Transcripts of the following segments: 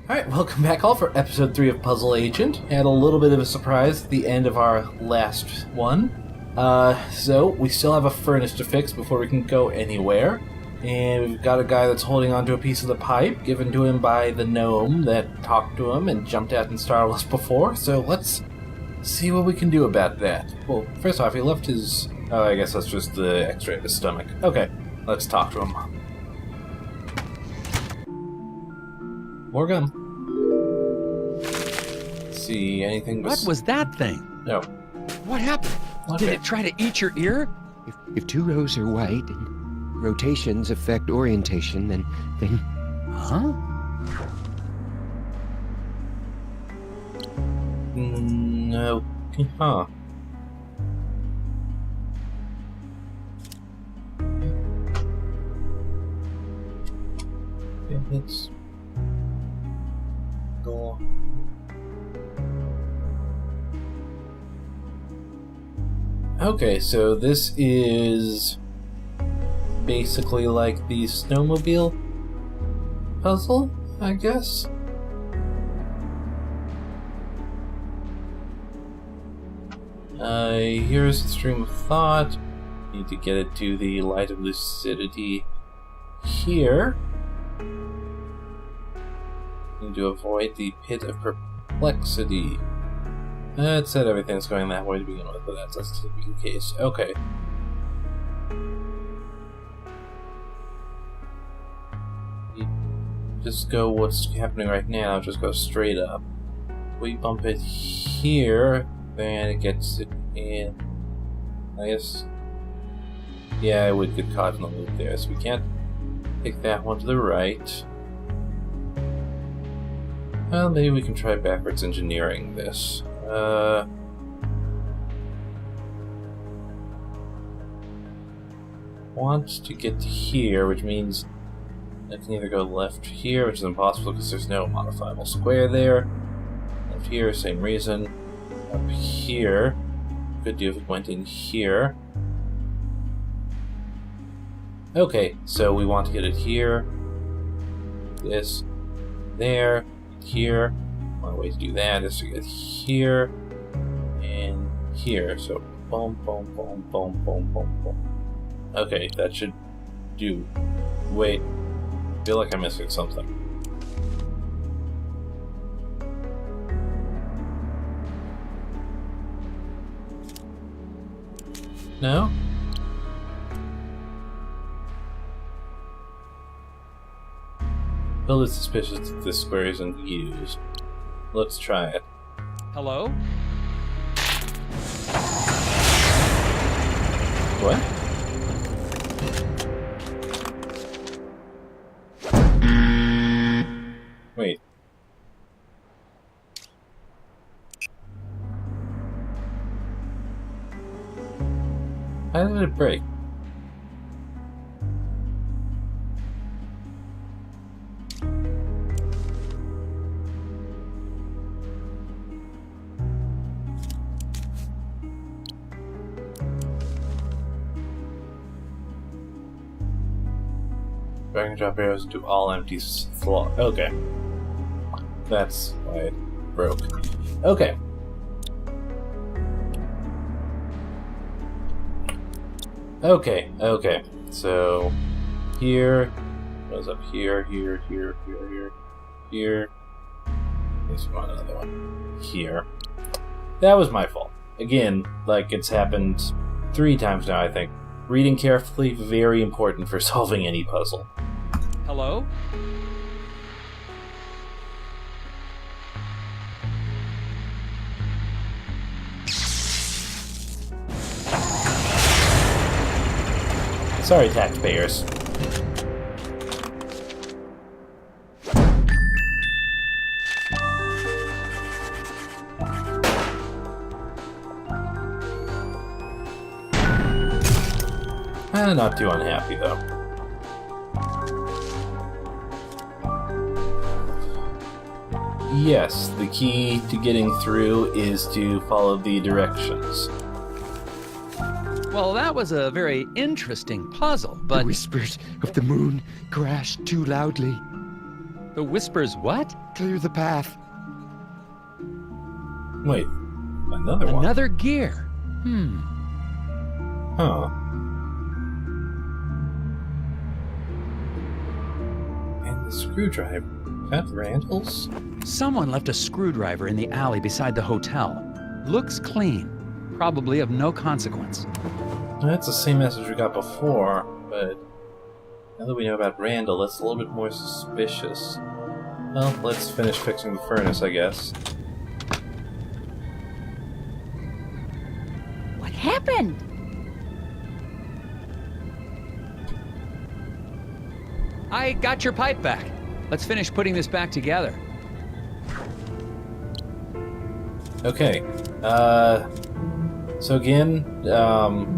Alright, welcome back all for episode 3 of Puzzle Agent. Had a little bit of a surprise at the end of our last one. So we still have a furnace to fix before we can go anywhere. And we've got a guy that's holding onto a piece of the pipe given to him by the gnome that talked to him and jumped out and startled us before. So let's see what we can do about that. Well, first off, he left his... Oh, I guess that's just the x-ray of his stomach. Okay, let's talk to him. More gum. See anything? What was that thing? No. What happened? Okay. Did it try to eat your ear? If two rows are white and rotations affect orientation, then Huh? No. Huh. Okay, let's go. Okay, so this is basically like the snowmobile puzzle, I guess? Here's the stream of thought. Need to get it to the light of lucidity here. Need to avoid the pit of perplexity. It said everything's going that way to begin with, but that's the case. Okay. Just go what's happening right now, just go straight up. We bump it here, then it gets it in. I guess. Yeah, I would get caught in the loop there, so we can't take that one to the right. Well, maybe we can try backwards engineering this. Want to get to here, which means I can either go left here, which is impossible because there's no modifiable square there. Left here, same reason. Up here, could do if it went in here. Okay, so we want to get it here. This, there, here. One way to do that is to get here and here. So boom, boom, boom, boom, boom, boom, boom. Okay, that should do. Wait, I feel like I'm missing something. No? Bill is suspicious that this square isn't used. Let's try it. Hello? What? Wait. How did it break? Drag and drop arrows to all empty slot. Okay. That's why it broke. Okay. Okay. So, here, goes up here. There's another one. Here. That was my fault. Again, like it's happened 3 times now, I think. Reading carefully, very important for solving any puzzle. Hello? Sorry, taxpayers. Not too unhappy, though. Yes, the key to getting through is to follow the directions. Well, that was a very interesting puzzle, but... the whispers of the moon crashed too loudly. The whispers what? Clear the path. Wait, another one? Another gear. Huh. And the screwdriver. Is that Randall's? Someone left a screwdriver in the alley beside the hotel. Looks clean. Probably of no consequence. That's the same message we got before, but now that we know about Randall, that's a little bit more suspicious. Well, let's finish fixing the furnace, I guess. What happened? I got your pipe back. Let's finish putting this back together. Okay, so again,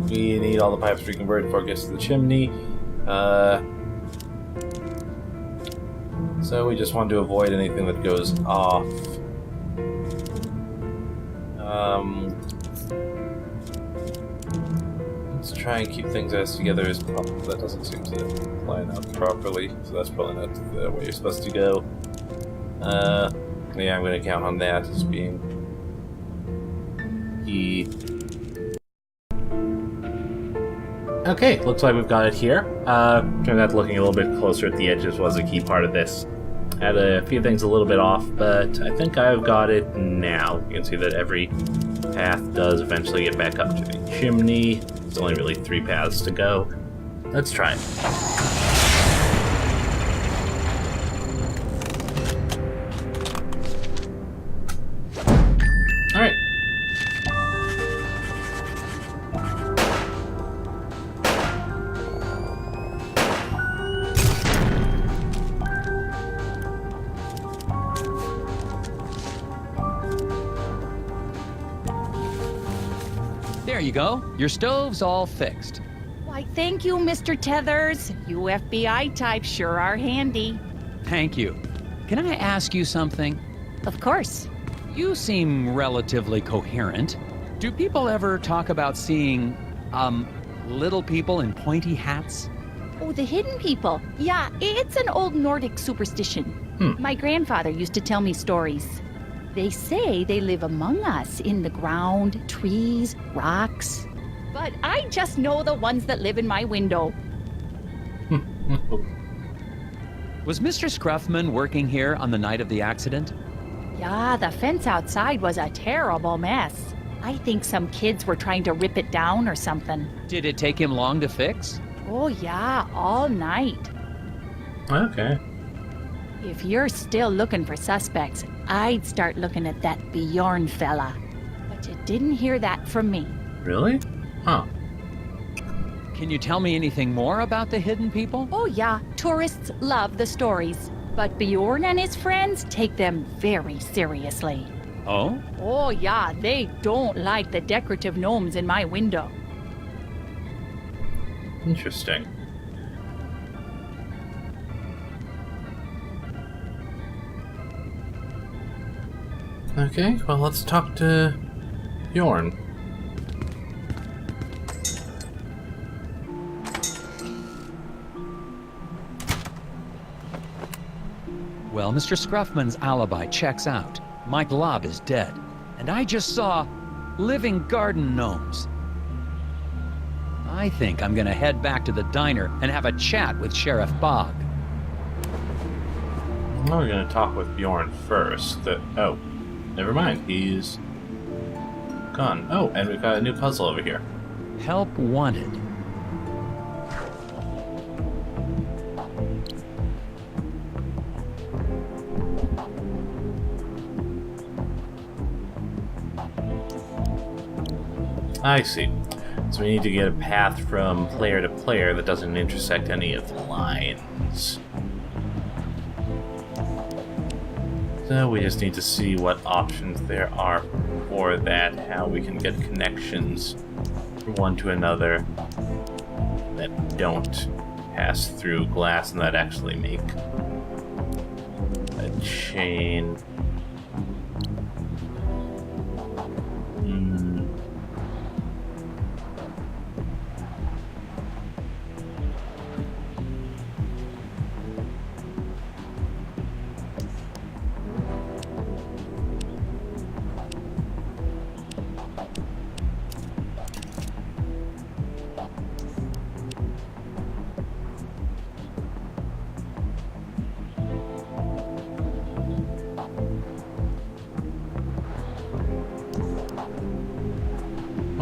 we need all the pipes reconverted before it gets to the chimney. So we just want to avoid anything that goes off. Let's try and keep things as together as possible. That doesn't seem to line up properly, so that's probably not the way you're supposed to go. Yeah, I'm going to count on that as being key. Okay, looks like we've got it here. Turned out looking a little bit closer at the edges was a key part of this. Had a few things a little bit off, but I think I've got it now. You can see that every path does eventually get back up to the chimney. There's only really 3 paths to go. Let's try it. Alright. There you go. Your stove's all fixed. Why, thank you, Mr. Tethers. You FBI types sure are handy. Thank you. Can I ask you something? Of course. You seem relatively coherent. Do people ever talk about seeing, little people in pointy hats? Oh, the hidden people. Yeah, it's an old Nordic superstition. My grandfather used to tell me stories. They say they live among us in the ground, trees, rocks. But I just know the ones that live in my window. Was Mr. Scruffman working here on the night of the accident? Yeah, the fence outside was a terrible mess. I think some kids were trying to rip it down or something. Did it take him long to fix? Oh yeah, all night. Okay. If you're still looking for suspects, I'd start looking at that Bjorn fella. But you didn't hear that from me. Really? Huh. Can you tell me anything more about the hidden people? Oh yeah, tourists love the stories. But Bjorn and his friends take them very seriously. Oh? Oh yeah, they don't like the decorative gnomes in my window. Interesting. Okay, well, let's talk to Bjorn. Well, Mr. Scruffman's alibi checks out. Mike Lobb is dead. And I just saw living garden gnomes. I think I'm gonna head back to the diner and have a chat with Sheriff Bog. Well, we're gonna talk with Bjorn first. Oh, never mind. He's gone. Oh, and we've got a new puzzle over here. Help wanted. I see. So we need to get a path from player to player that doesn't intersect any of the lines. So we just need to see what options there are for that, how we can get connections from one to another that don't pass through glass and that actually make a chain.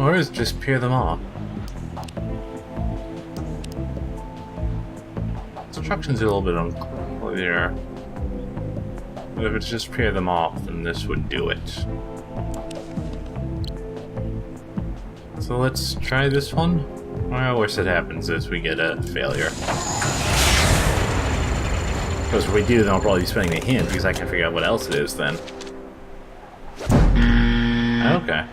Or is just peer them off? Instructions are a little bit unclear. But if it's just peer them off, then this would do it. So let's try this one. Well, worst that happens is we get a failure. Because if we do, then I'll probably be spending a hint because I can figure out what else it is then. Okay.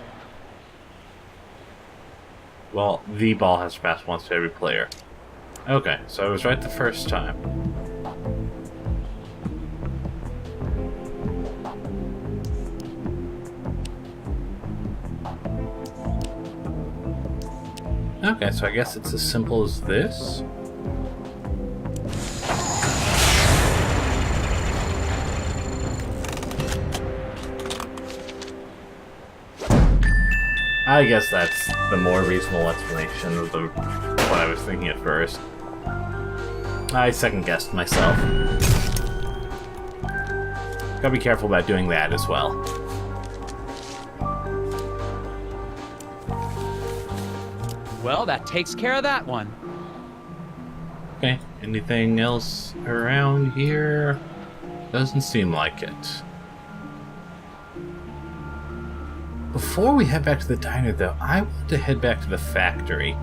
Well, the ball has to pass once to every player. Okay, so I was right the first time. Okay, so I guess it's as simple as this. I guess that's the more reasonable explanation of what I was thinking at first. I second-guessed myself. Gotta be careful about doing that as well. Well, that takes care of that one. Okay, anything else around here? Doesn't seem like it. Before we head back to the diner, though, I want to head back to the factory.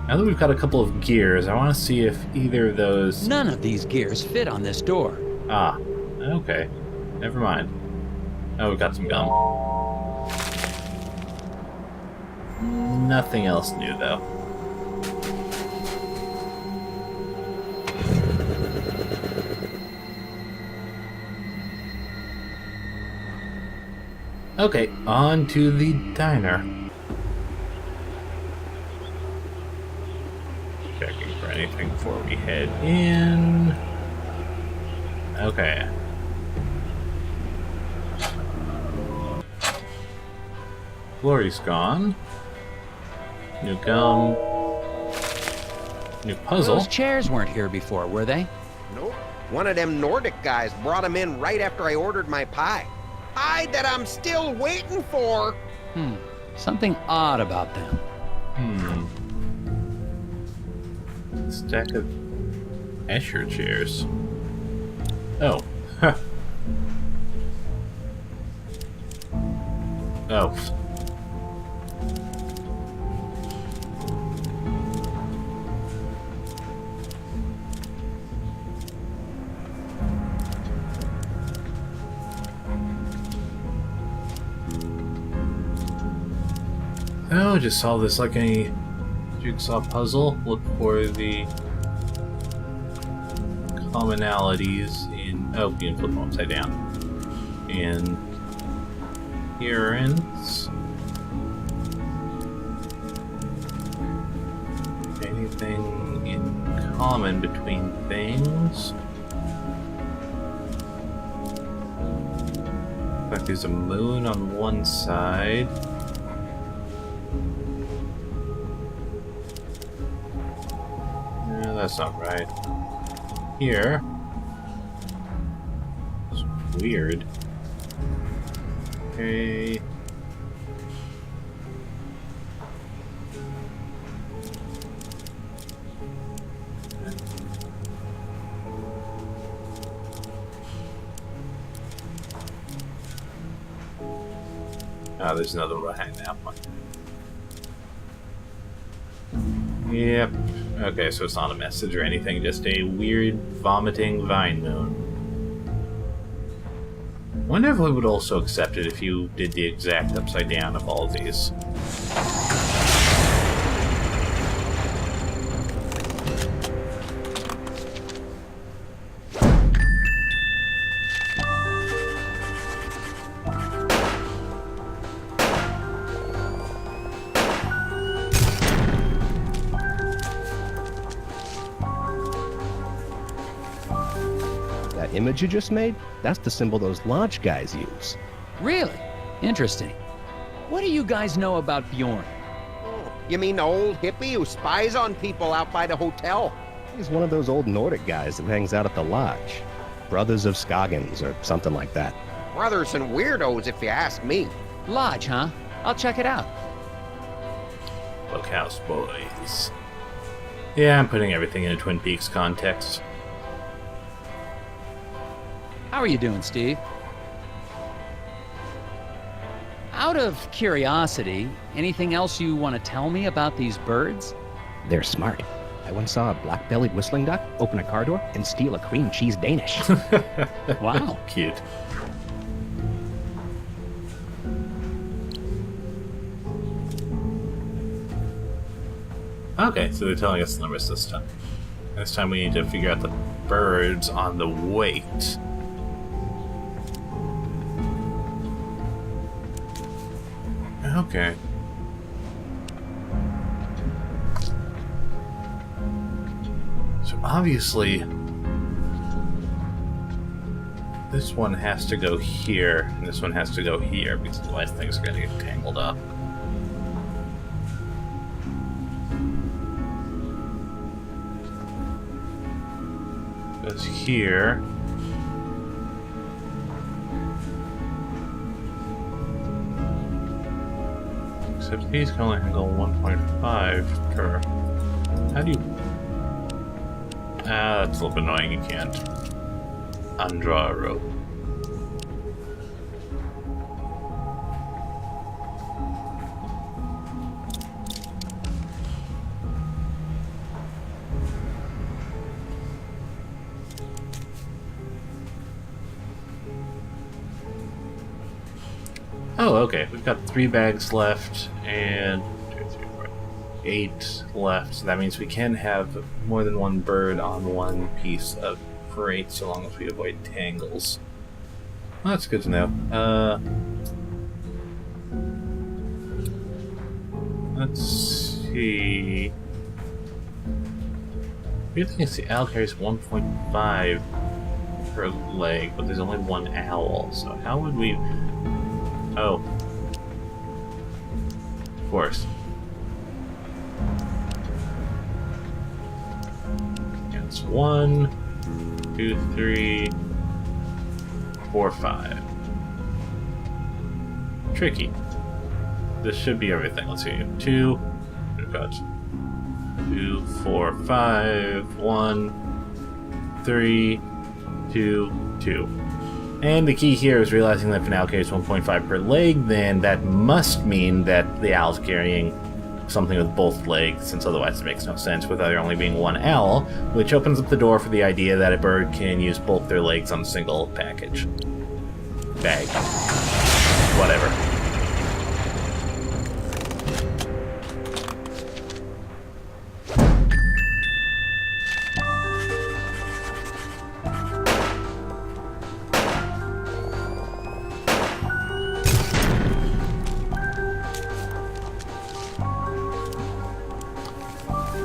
Now that we've got a couple of gears, I want to see if either of those... None of these gears fit on this door. Ah, okay. Never mind. Oh, we've got some gum. Nothing else new, though. Okay, on to the diner. Checking for anything before we head in. Okay. Glory's gone. New gum. New puzzle. Those chairs weren't here before, were they? Nope. One of them Nordic guys brought them in right after I ordered my pie. Pie that I'm still waiting for. Something odd about them. Stack of Escher chairs. Oh. Huh. Oh. Oh, just solve this like any jigsaw puzzle. Look for the commonalities in... Oh, you can flip them upside down. In appearance. Anything in common between things. Looks like there's a moon on one side. That's not right. Here. It's weird. Okay. Oh, there's another one behind that one. Yep. Okay, so it's not a message or anything, just a weird vomiting vine moon. Wonder if we would also accept it if you did the exact upside down of all of these. Image you just made? That's the symbol those lodge guys use. Really? Interesting. What do you guys know about Bjorn? Oh, you mean the old hippie who spies on people out by the hotel? He's one of those old Nordic guys that hangs out at the lodge. Brothers of Scoggins or something like that. Brothers and weirdos, if you ask me. Lodge, huh? I'll check it out. Bookhouse Boys. Yeah, I'm putting everything in a Twin Peaks context. How are you doing, Steve? Out of curiosity, anything else you want to tell me about these birds? They're smart. I once saw a black-bellied whistling duck open a car door and steal a cream cheese Danish. Wow. Cute. Okay, so they're telling us the numbers this time. This time we need to figure out the birds on the weight. Okay. So obviously, this one has to go here, and this one has to go here, because otherwise things are going to get tangled up. Goes here. Except these can only handle 1.5 per. How do you? That's a little bit annoying. You can't undraw a rope. Oh, okay. We've got 3 bags left and 8 left. So that means we can have more than one bird on one piece of freight, so long as we avoid tangles. Well, that's good to know. Let's see. Weird thing is the owl carries 1.5 per leg, but there's only one owl. So how would we? Oh. Of course. Yeah, it's 1, 2, 3, 4, 5. Tricky. This should be everything. Let's see. 2. We've got 2, 4, 5, 1, 3, 2, 2. And the key here is realizing that if an owl carries 1.5 per leg, then that must mean that the owl's carrying something with both legs, since otherwise it makes no sense with there only being one owl, which opens up the door for the idea that a bird can use both their legs on a single package. Bag. Whatever.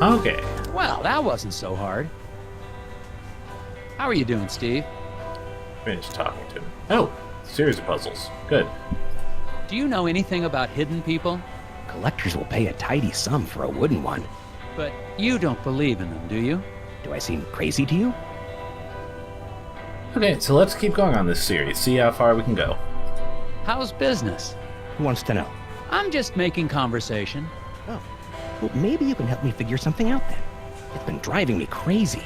Okay. Well, that wasn't so hard. How are you doing, Steve? Finished talking to him. Oh, series of puzzles. Good. Do you know anything about hidden people? Collectors will pay a tidy sum for a wooden one. But you don't believe in them, do you? Do I seem crazy to you? Okay, so let's keep going on this series. See how far we can go. How's business? Who wants to know? I'm just making conversation. Oh. Well, maybe you can help me figure something out then. It's been driving me crazy.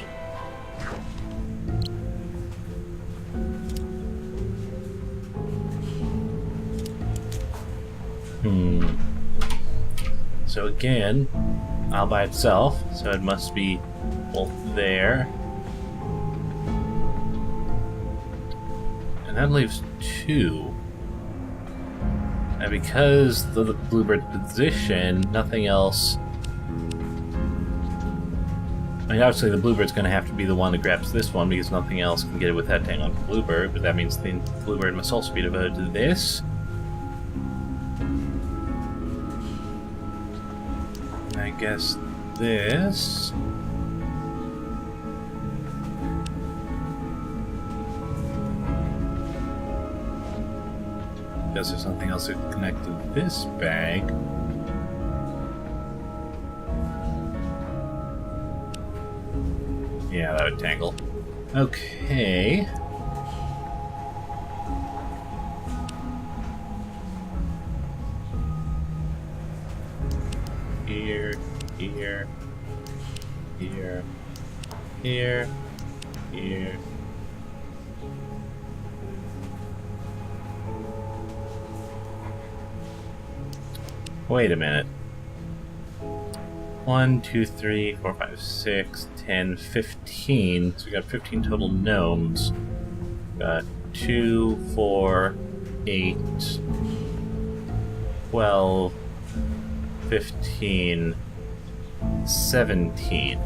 So again, all by itself, so it must be both there. And that leaves 2. And because the bluebird's position, nothing else. I mean, obviously the bluebird's going to have to be the one that grabs this one because nothing else can get it with that tangling bluebird, but that means the bluebird must also be devoted to this. And I guess this. Because there's nothing else that can connect to this bag. Yeah, that would tangle. Okay. here, here, here, here, here. Wait a minute. 1, 2, 3, 4, 5, 6, 10, 15. So we got 15 total gnomes. Got 2, 4, 8, 12, 15, 17.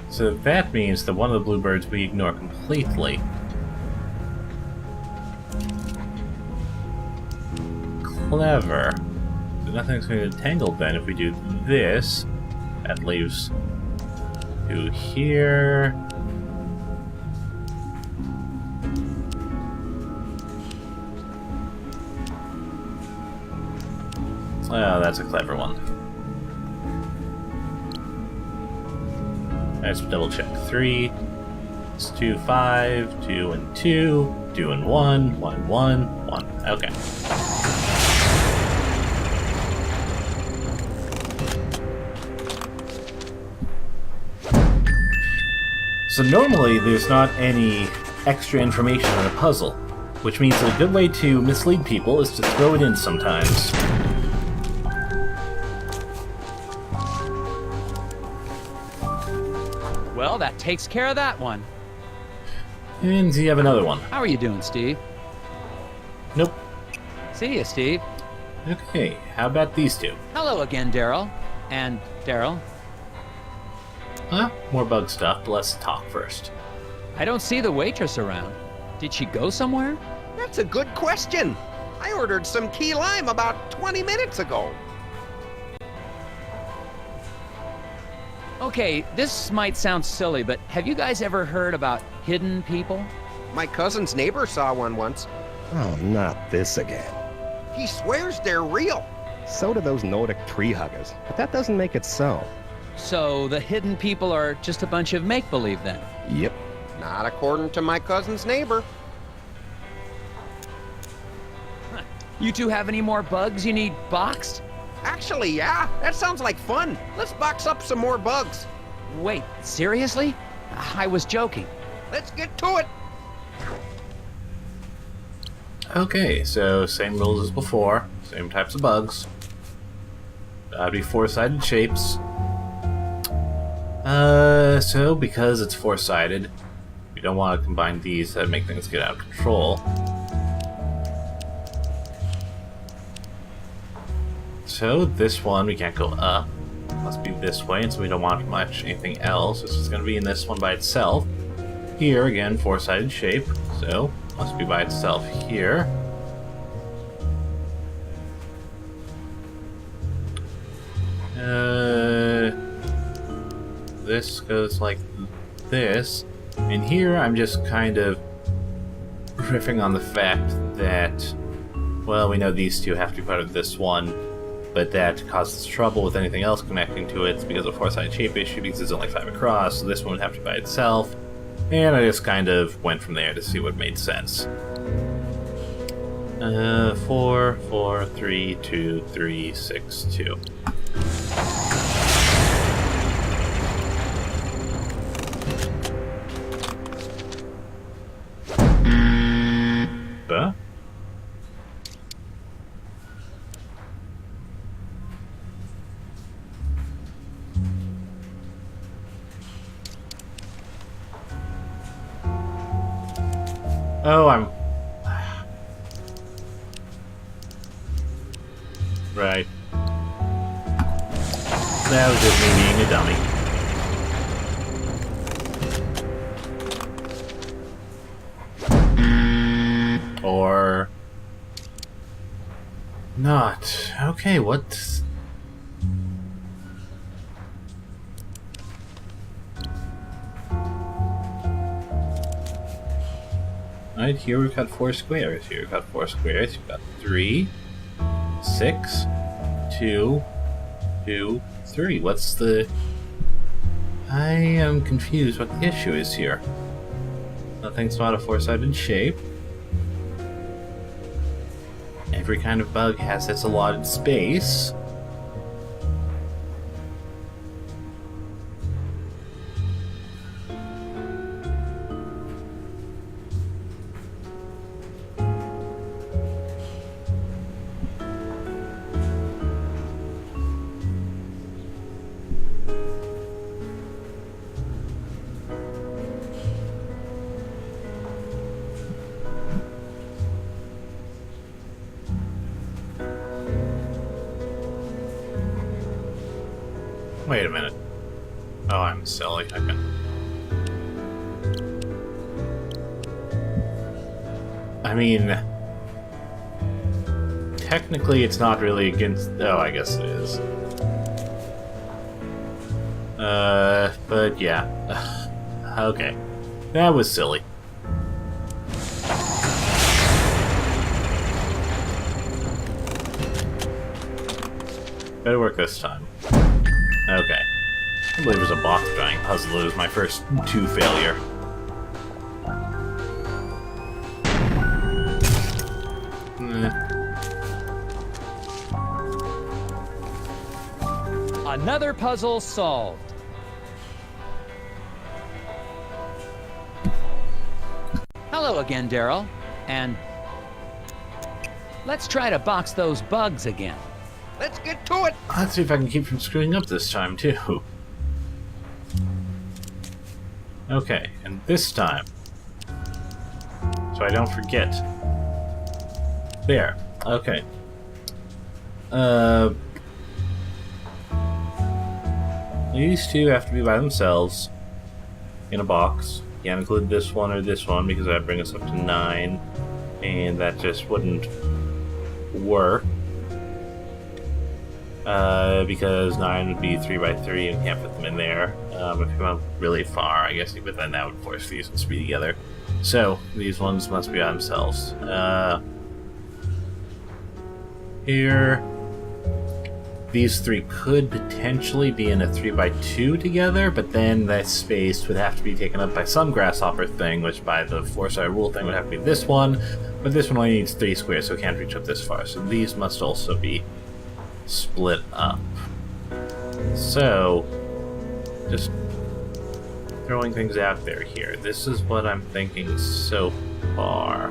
So that means that one of the bluebirds we ignore completely. Clever. So nothing's going to tangle then if we do this. That leaves 2 here. Oh, that's a clever one. Let's double check. 3. It's 2, 5, 2 and 2, 2 and 1, 1, 1, 1. Okay. So normally there's not any extra information on a puzzle, which means that a good way to mislead people is to throw it in sometimes. Well, that takes care of that one. And you have another one. How are you doing, Steve? Nope. See ya, Steve. Okay, how about these two? Hello again, Daryl. And Daryl. More bug stuff, but let's talk first. I don't see the waitress around. Did she go somewhere? That's a good question. I ordered some key lime about 20 minutes ago. Okay, this might sound silly, but have you guys ever heard about hidden people? My cousin's neighbor saw one once. Oh, not this again. He swears they're real. So do those Nordic tree huggers, but that doesn't make it so. So the hidden people are just a bunch of make-believe then? Yep. Not according to my cousin's neighbor. You two have any more bugs you need boxed? Actually, yeah, that sounds like fun. Let's box up some more bugs. Wait, seriously? I was joking. Let's get to it. Okay, so same rules as before, same types of bugs. Gotta be 4-sided shapes. So because it's 4-sided, we don't want to combine these that make things get out of control. So this one, we can't go up. Must be this way, and so we don't want much anything else. This is going to be in this one by itself. Here, again, 4-sided shape, so must be by itself here. This goes like this. And here, I'm just kind of riffing on the fact that, well, we know these two have to be part of this one, but that causes trouble with anything else connecting to it because of 4-sided shape issue, because it's only 5 across, so this one would have to be by itself. And I just kind of went from there to see what made sense. 4, 4, 3, 2, 3, 6, 2. Oh, I'm... Right. That was just me being a dummy. Or... not. Okay, what... Right, here we've got 4 squares. Here we've got 4 squares. You've got 3, 6, 2, 2, 3. What's the... I am confused what the issue is here. Nothing's not a 4-sided shape. every kind of bug has its allotted space. Wait a minute. Oh, I'm silly. I mean, technically it's not really against... Oh, I guess it is. But yeah. Okay. That was silly. Better work this time. Okay. I believe there's a box drawing puzzle. It was my first 2 failure. Another puzzle solved. Hello again, Daryl. And let's try to box those bugs again. Let's get to it! Let's see if I can keep from screwing up this time, too. Okay, and this time, so I don't forget. There. Okay. These two have to be by themselves in a box. Can't include this one or this one because that'd bring us up to 9, and that just wouldn't work. Because 9 would be 3 by 3 and can't put them in there. If you went really far, I guess, but then that would force these ones to be together. So, these ones must be by themselves. Here, these 3 could potentially be in a 3 by 2 together, but then that space would have to be taken up by some grasshopper thing, which by the 4-side rule thing would have to be this one, but this one only needs 3 squares, so it can't reach up this far. So these must also be split up. So, just throwing things out there here. This is what I'm thinking so far.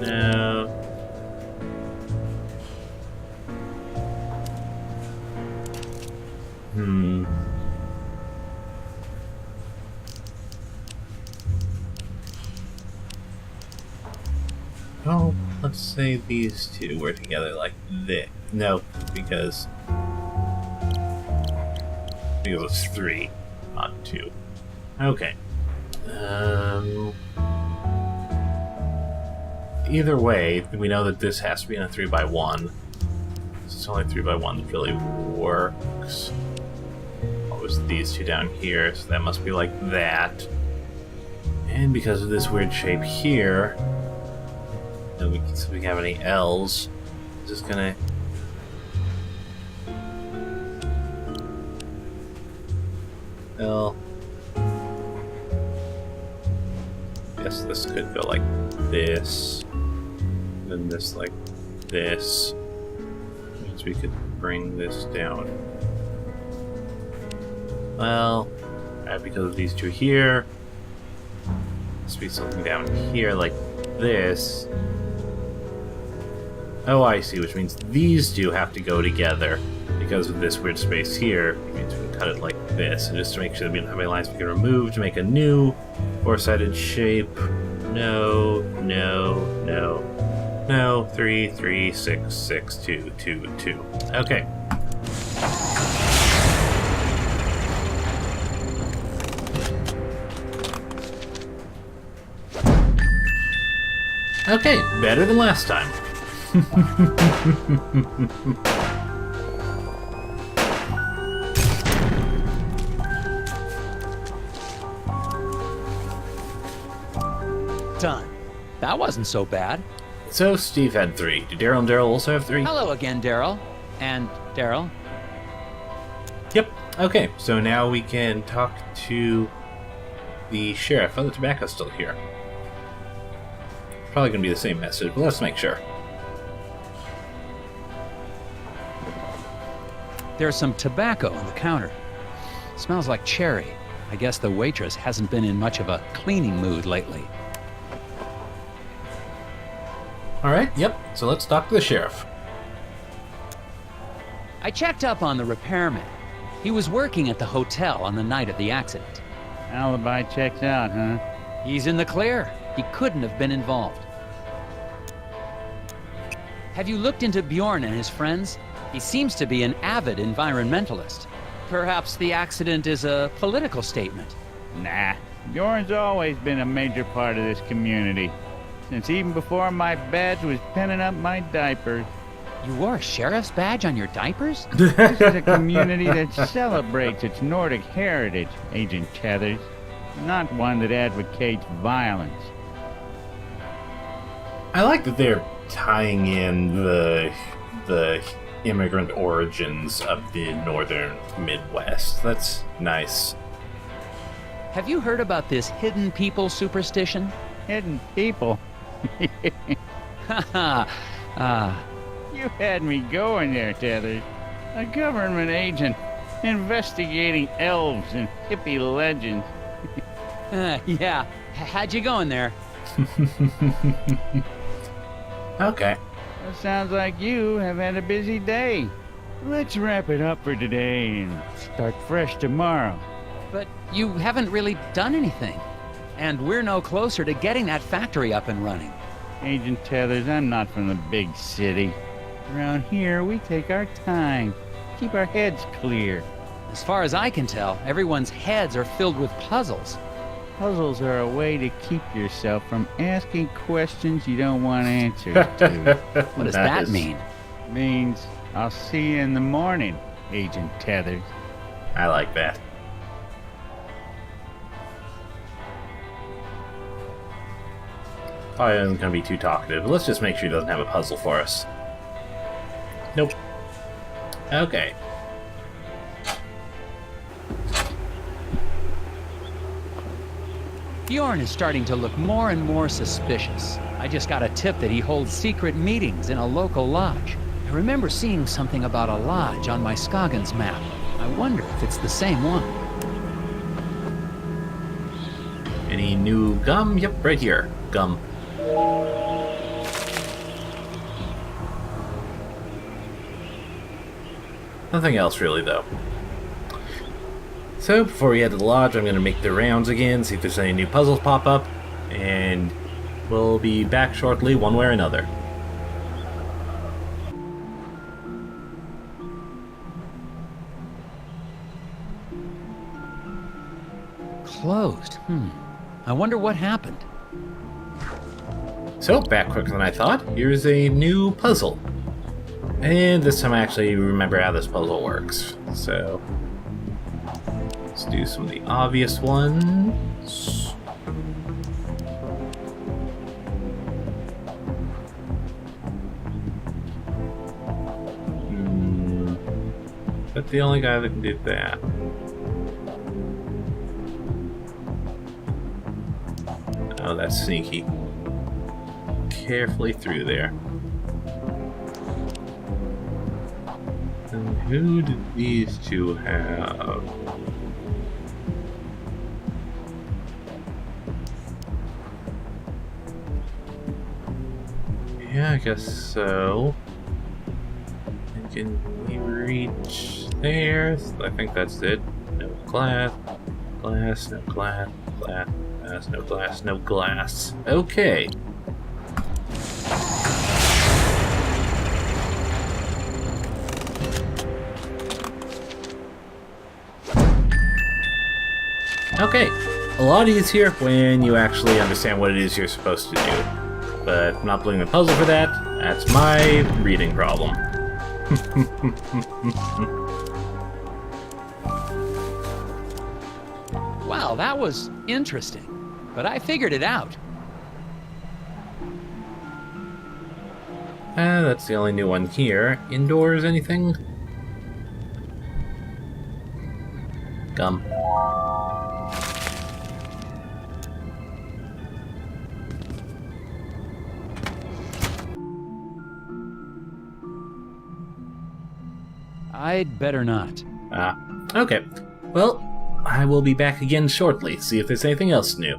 Now, oh, let's say these 2 were together like this. No, because it was 3, not 2. Okay. Either way, we know that this has to be in a 3 by 1. It's only 3 by 1 that really works. What was these 2 down here? So that must be like that. And because of this weird shape here, so we have any L's, I'm just gonna L. Guess this could go like this, and then this like this. Means we could bring this down. Well, because of these 2 here, must be something down here like this. Oh, I see, which means these 2 have to go together because of this weird space here. It means we can cut it like this. And just to make sure that we don't have any lines we can remove to make a new 4-sided shape. No, no, no, no. 3, 3, 6, 6, 2, 2, 2. Okay. Okay, better than last time. Done. That wasn't so bad. So Steve had 3. Did Daryl and Daryl also have 3? Hello again, Daryl. And Daryl. Yep. Okay, so now we can talk to the sheriff. Oh, the tobacco's still here. Probably going to be the same message, but let's make sure. There's some tobacco on the counter. Smells like cherry. I guess the waitress hasn't been in much of a cleaning mood lately. Alright, yep, so let's talk to the sheriff. I checked up on the repairman. He was working at the hotel on the night of the accident. Alibi checks out, huh? He's in the clear. He couldn't have been involved. Have you looked into Bjorn and his friends? He seems to be an avid environmentalist. Perhaps the accident is a political statement. Nah, Bjorn's always been a major part of this community. Since even before my badge was pinning up my diapers. You wore a sheriff's badge on your diapers? This is a community that celebrates its Nordic heritage, Agent Tethers. Not one that advocates violence. I like that they're tying in the immigrant origins of the northern Midwest. That's nice. Have you heard about this hidden people superstition? Hidden people. Haha. You had me going there, Tethers. A government agent investigating elves and hippie legends. Yeah. How'd you going there? Okay. Well, sounds like you have had a busy day. Let's wrap it up for today and start fresh tomorrow. But you haven't really done anything. And we're no closer to getting that factory up and running. Agent Tethers, I'm not from the big city. Around here, we take our time. Keep our heads clear. As far as I can tell, everyone's heads are filled with puzzles. Puzzles are a way to keep yourself from asking questions you don't want answers to. What does that mean? Means I'll see you in the morning, Agent Tethers. I like that. Probably isn't going to be too talkative. Let's just make sure he doesn't have a puzzle for us. Nope. Okay. Bjorn is starting to look more and more suspicious. I just got a tip that he holds secret meetings in a local lodge. I remember seeing something about a lodge on my Scoggins map. I wonder if it's the same one. Any new gum? Yep, right here. Gum. Nothing else really, though. So, before we head to the lodge, I'm going to make the rounds again, see if there's any new puzzles pop up, and we'll be back shortly, one way or another. Closed. I wonder what happened. So, back quicker than I thought, here's a new puzzle. And this time I actually remember how this puzzle works. So, let's do some of the obvious ones. But the only guy that can do that. Oh, that's sneaky. Carefully through there. And who did these two have? Yeah, I guess so. Can we reach there? I think that's it. No glass. Glass, no glass. Glass, glass, no glass, no glass. Okay. Okay, a lot easier when you actually understand what it is you're supposed to do. But I'm not blaming the puzzle for that. That's my reading problem. Wow, that was interesting. But I figured it out. That's the only new one here. Indoors, anything? Gum. I'd better not. Ah, okay. Well, I will be back again shortly, see if there's anything else new.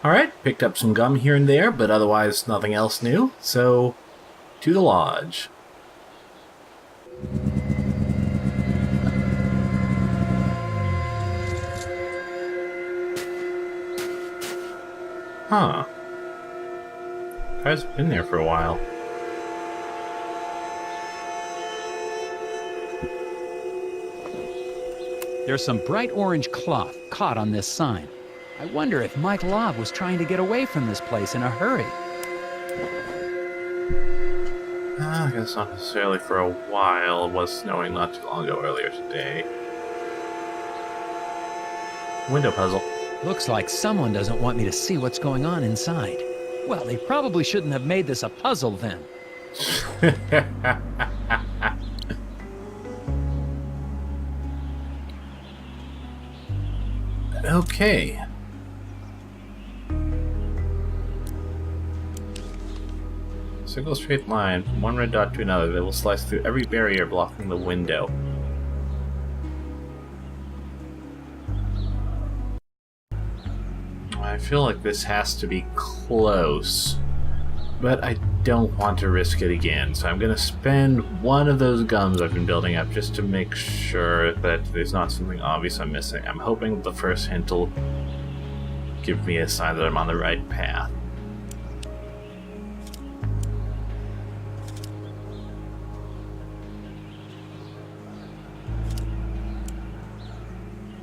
Alright, picked up some gum here and there, but otherwise nothing else new, so to the lodge. Huh. Car's been there for a while. There's some bright orange cloth caught on this sign. I wonder if Mike Lobb was trying to get away from this place in a hurry. I guess not necessarily for a while. It was snowing not too long ago earlier today. Window puzzle. Looks like someone doesn't want me to see what's going on inside. Well, they probably shouldn't have made this a puzzle then. Okay. Single straight line from one red dot to another that will slice through every barrier blocking the window. I feel like this has to be close, but I don't want to risk it again, so I'm going to spend one of those gums I've been building up just to make sure that there's not something obvious I'm missing. I'm hoping the first hint will give me a sign that I'm on the right path.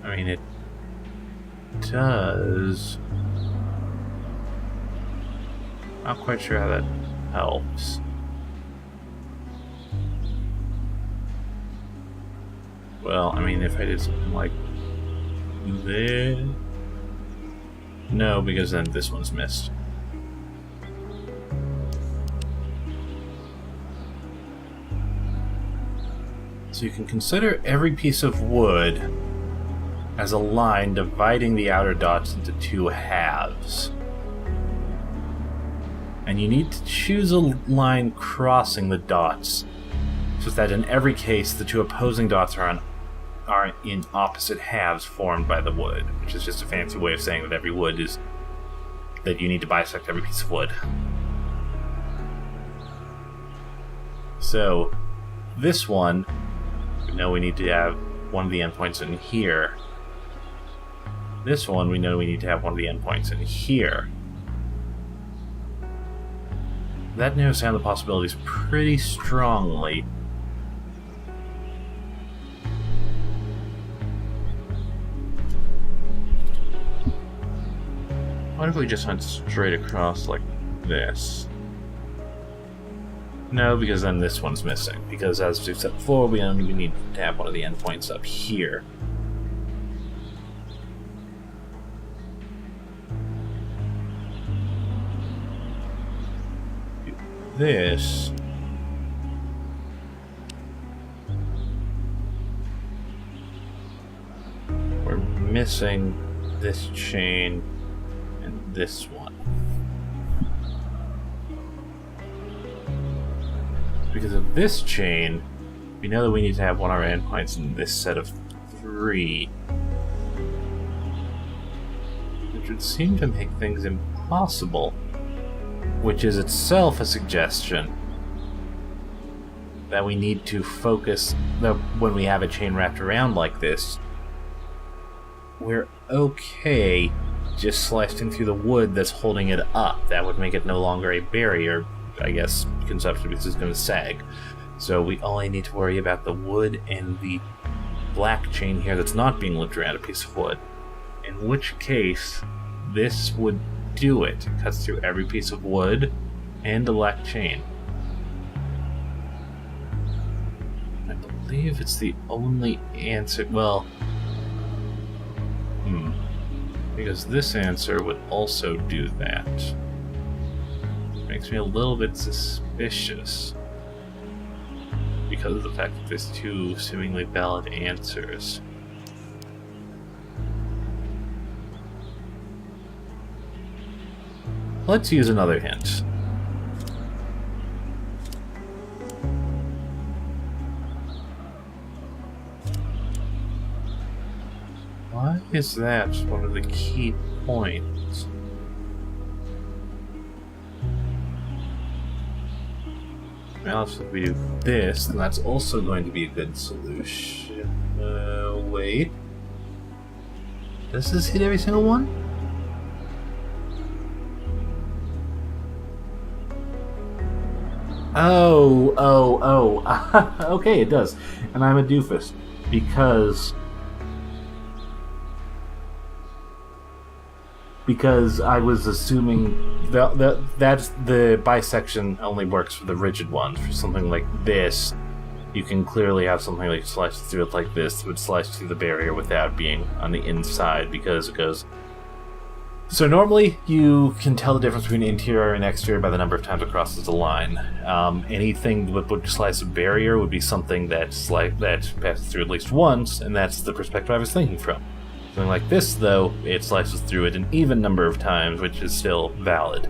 I mean, it does. Not quite sure how that helps. Well, I mean, if I did something like this... No, because then this one's missed. So you can consider every piece of wood as a line dividing the outer dots into two halves. And you need to choose a line crossing the dots, so that in every case the two opposing dots are in opposite halves formed by the wood, which is just a fancy way of saying that every wood is... that you need to bisect every piece of wood. So, this one, we know we need to have one of the endpoints in here. This one, we know we need to have one of the endpoints in here. That narrows down the possibilities pretty strongly. What if we just went straight across like this? No, because then this one's missing. Because as we've said before, we only need to have one of the endpoints up here. This. We're missing this chain and this one. Because of this chain, we know that we need to have one of our endpoints in this set of 3. Which would seem to make things impossible. Which is itself a suggestion that we need to focus, that when we have a chain wrapped around like this, we're okay just slicing through the wood that's holding it up. That would make it no longer a barrier, I guess, conceptually, because it's going to sag. So we only need to worry about the wood and the black chain here that's not being looped around a piece of wood. In which case, this would do it. It cuts through every piece of wood and the black chain. I believe it's the only answer. Well, because this answer would also do that. Makes me a little bit suspicious. because of the fact that there's two seemingly valid answers. Let's use another hint. Why is that one of the key points? Now, if we do this, then that's also going to be a good solution. Wait. Does this hit every single one? Oh. Okay, it does. And I'm a doofus. Because I was assuming that's the bisection only works for the rigid ones. For something like this, you can clearly have something like slice through it like this that would slice through the barrier without being on the inside, because it goes. So normally you can tell the difference between interior and exterior by the number of times it crosses the line. Anything that would slice a barrier would be something that passes through at least once, and that's the perspective I was thinking from. Something like this, though, it slices through it an even number of times, which is still valid.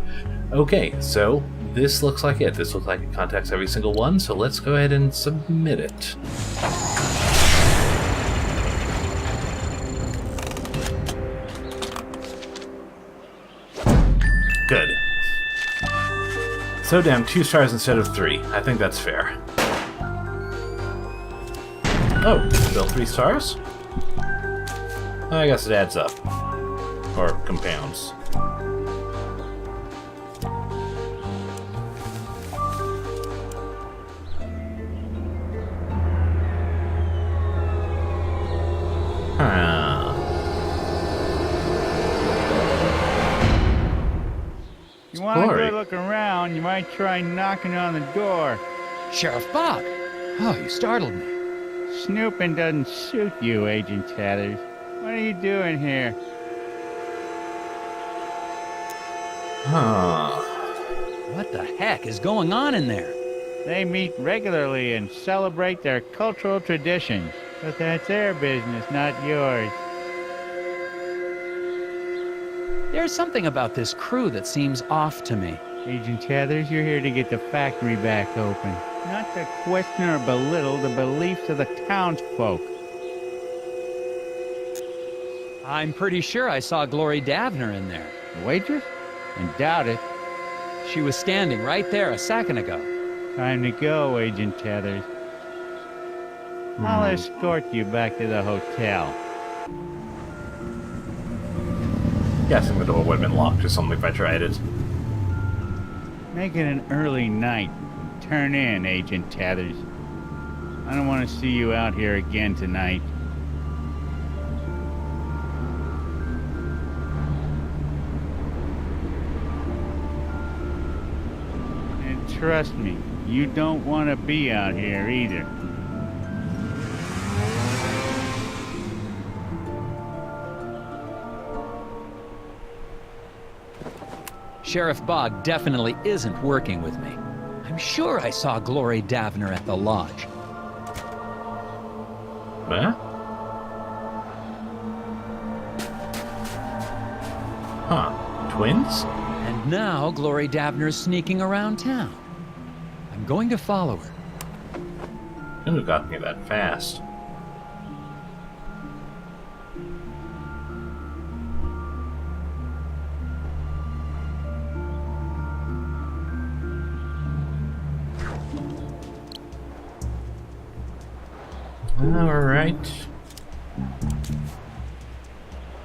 Okay, so this looks like it. This looks like it contacts every single one, so let's go ahead and submit it. Good. So down 2 stars instead of 3. I think that's fair. Oh, still 3 stars? I guess it adds up. Or compounds. If you want a good look around, you might try knocking on the door. Sheriff Bog! Oh, you startled me. Snooping doesn't suit you, Agent Tatters. What are you doing here? What the heck is going on in there? They meet regularly and celebrate their cultural traditions. But that's their business, not yours. There's something about this crew that seems off to me. Agent Tathers, you're here to get the factory back open. Not to question or belittle the beliefs of the townsfolk. I'm pretty sure I saw Glory Davner in there. The waitress? I doubt it. She was standing right there a second ago. Time to go, Agent Tathers. I'll escort you back to the hotel. Guessing the door would have been locked or something if I tried it. Make it an early night. Turn in, Agent Tathers. I don't want to see you out here again tonight. And trust me, you don't want to be out here either. Sheriff Bog definitely isn't working with me. I'm sure I saw Glory Davner at the lodge. Huh? Huh. Twins? And now Glory Davner's sneaking around town. I'm going to follow her. Couldn't have got me that fast. Alright.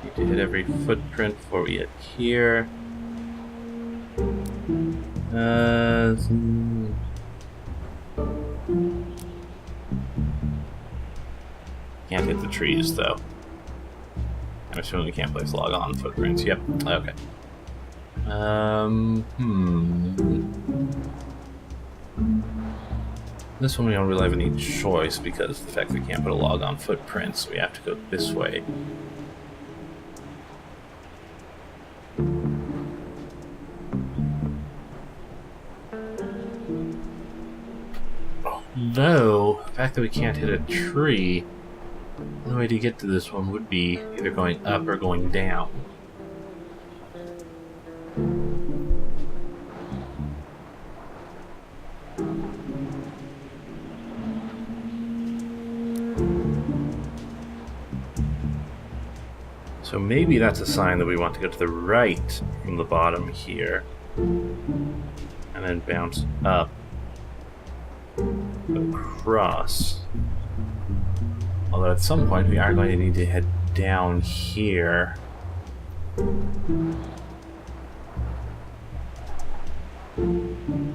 Need to hit every footprint before we get here. Can't hit the trees, though. I'm assuming we can't place log on footprints. Yep. Okay. This one we don't really have any choice because of the fact that we can't put a log on footprints, so we have to go this way. Oh, Though, the fact that we can't hit a tree, the way to get to this one would be either going up or going down. So maybe that's a sign that we want to go to the right from the bottom here. And then bounce up. Across. Although at some point we are going to need to head down here.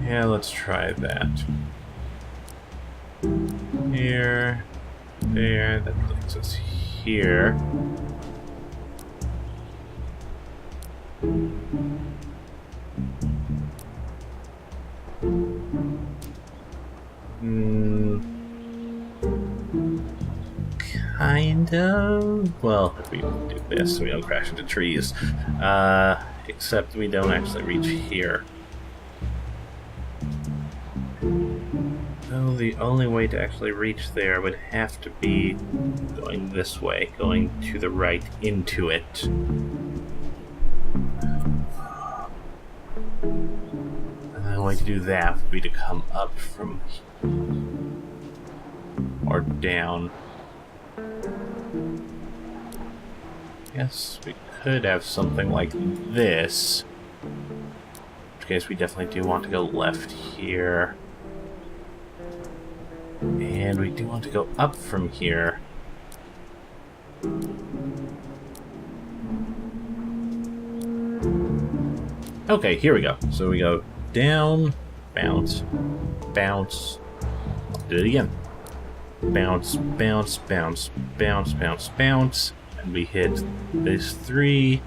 Yeah, let's try that. Here. There. That takes us here. Kind of. Well, if we do this, we don't crash into trees. Except we don't actually reach here. So the only way to actually reach there would have to be going this way, going to the right into it. And the way to do that would be to come up from or down. Yes, we could have something like this. In which case we definitely do want to go left here. And we do want to go up from here. Okay, here we go. So we go down, bounce, bounce. Do it again. Bounce, bounce, bounce, bounce, bounce, bounce. And we hit these three,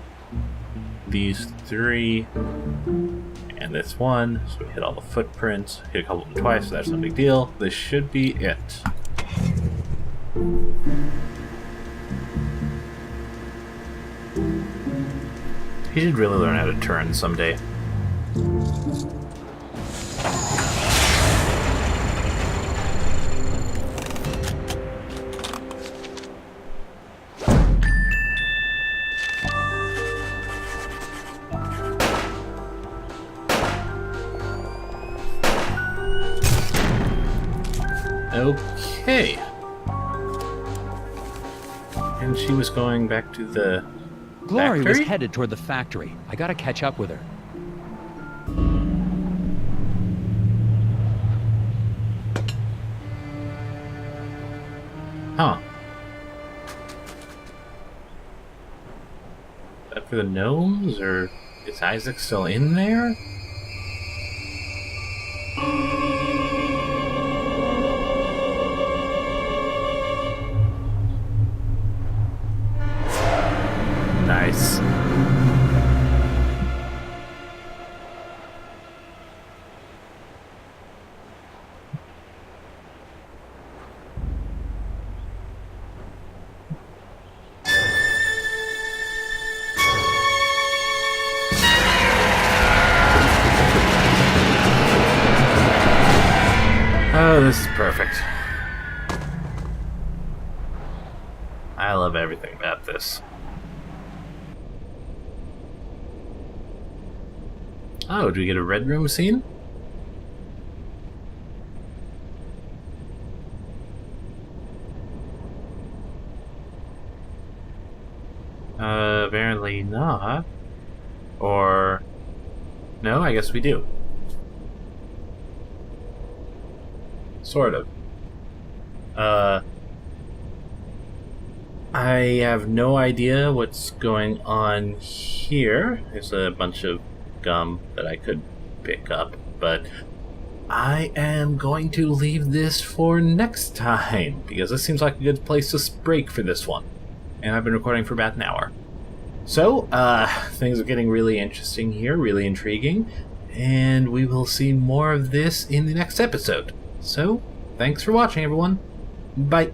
and this one. So we hit all the footprints. Hit a couple of them twice, so that's no big deal. This should be it. He should really learn how to turn someday. Okay. And she was going back to the Glory was factory? headed toward the factory. I gotta catch up with her. Huh. Is that for the gnomes, or is Isaac still in there? Nice. Oh, this is perfect. I love everything about this. Oh, do we get a red room scene? Apparently not. Or... no, I guess we do. Sort of. I have no idea what's going on here. There's a bunch of gum that I could pick up, but I am going to leave this for next time, because this seems like a good place to break for this one. And I've been recording for about an hour. So, things are getting really interesting here, really intriguing, and we will see more of this in the next episode. So, thanks for watching, everyone. Bye.